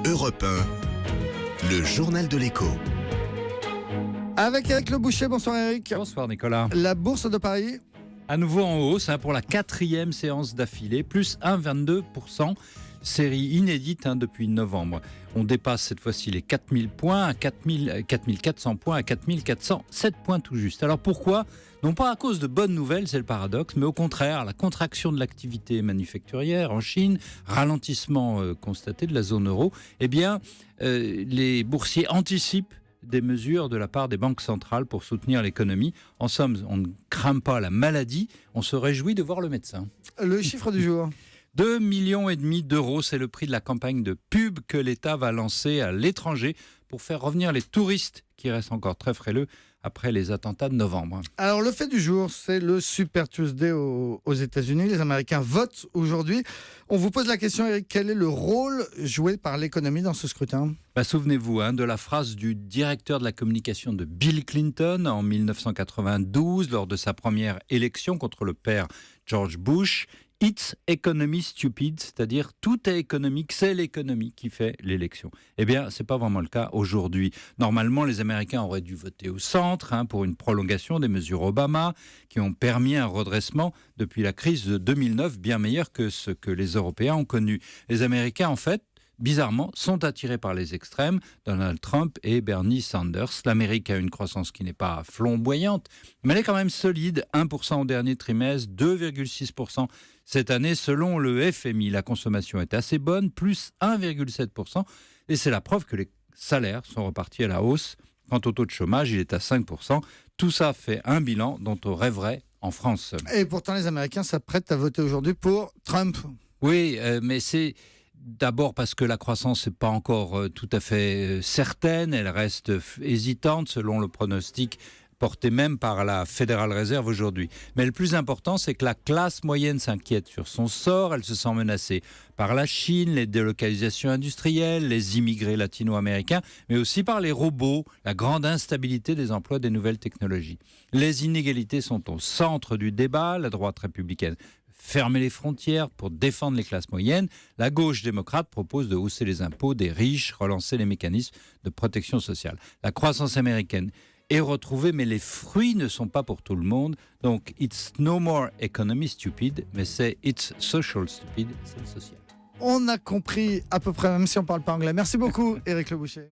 Europe 1, le journal de l'écho. Avec Éric Le Boucher, bonsoir Éric. Bonsoir Nicolas. La bourse de Paris. À nouveau en hausse pour la 4e séance d'affilée, plus 1,22%, série inédite depuis novembre. On dépasse cette fois-ci les 4000 points, à 4400 points, à 4407 points tout juste. Alors pourquoi ? Non pas à cause de bonnes nouvelles, c'est le paradoxe, mais au contraire, la contraction de l'activité manufacturière en Chine, ralentissement constaté de la zone euro, les boursiers anticipent des mesures de la part des banques centrales pour soutenir l'économie. En somme, on ne craint pas la maladie, on se réjouit de voir le médecin. Le chiffre du jour. 2,5 millions d'euros, c'est le prix de la campagne de pub que l'État va lancer à l'étranger pour faire revenir les touristes qui restent encore très frileux après les attentats de novembre. Alors le fait du jour, c'est le Super Tuesday aux États-Unis. Les Américains votent aujourd'hui. On vous pose la question, Éric, quel est le rôle joué par l'économie dans ce scrutin ? Souvenez-vous de la phrase du directeur de la communication de Bill Clinton en 1992 lors de sa première élection contre le père George Bush. It's economy stupid, c'est-à-dire tout est économique, c'est l'économie qui fait l'élection. Eh bien, c'est pas vraiment le cas aujourd'hui. Normalement, les Américains auraient dû voter au centre pour une prolongation des mesures Obama qui ont permis un redressement depuis la crise de 2009, bien meilleur que ce que les Européens ont connu. Les Américains, en fait, bizarrement, sont attirés par les extrêmes, Donald Trump et Bernie Sanders. L'Amérique a une croissance qui n'est pas flamboyante, mais elle est quand même solide, 1% au dernier trimestre, 2,6% cette année. Selon le FMI, la consommation est assez bonne, plus 1,7%, et c'est la preuve que les salaires sont repartis à la hausse. Quant au taux de chômage, il est à 5%. Tout ça fait un bilan dont on rêverait en France. Et pourtant, les Américains s'apprêtent à voter aujourd'hui pour Trump. Oui, mais c'est... D'abord parce que la croissance n'est pas encore tout à fait certaine, elle reste hésitante selon le pronostic porté même par la Federal Reserve aujourd'hui. Mais le plus important, c'est que la classe moyenne s'inquiète sur son sort, elle se sent menacée par la Chine, les délocalisations industrielles, les immigrés latino-américains, mais aussi par les robots, la grande instabilité des emplois des nouvelles technologies. Les inégalités sont au centre du débat, la droite républicaine fermer les frontières pour défendre les classes moyennes. La gauche démocrate propose de hausser les impôts des riches, relancer les mécanismes de protection sociale. La croissance américaine est retrouvée, mais les fruits ne sont pas pour tout le monde. Donc, it's no more economy stupid, mais c'est it's social stupid, c'est le social. On a compris à peu près, même si on ne parle pas anglais. Merci beaucoup, Éric Le Boucher.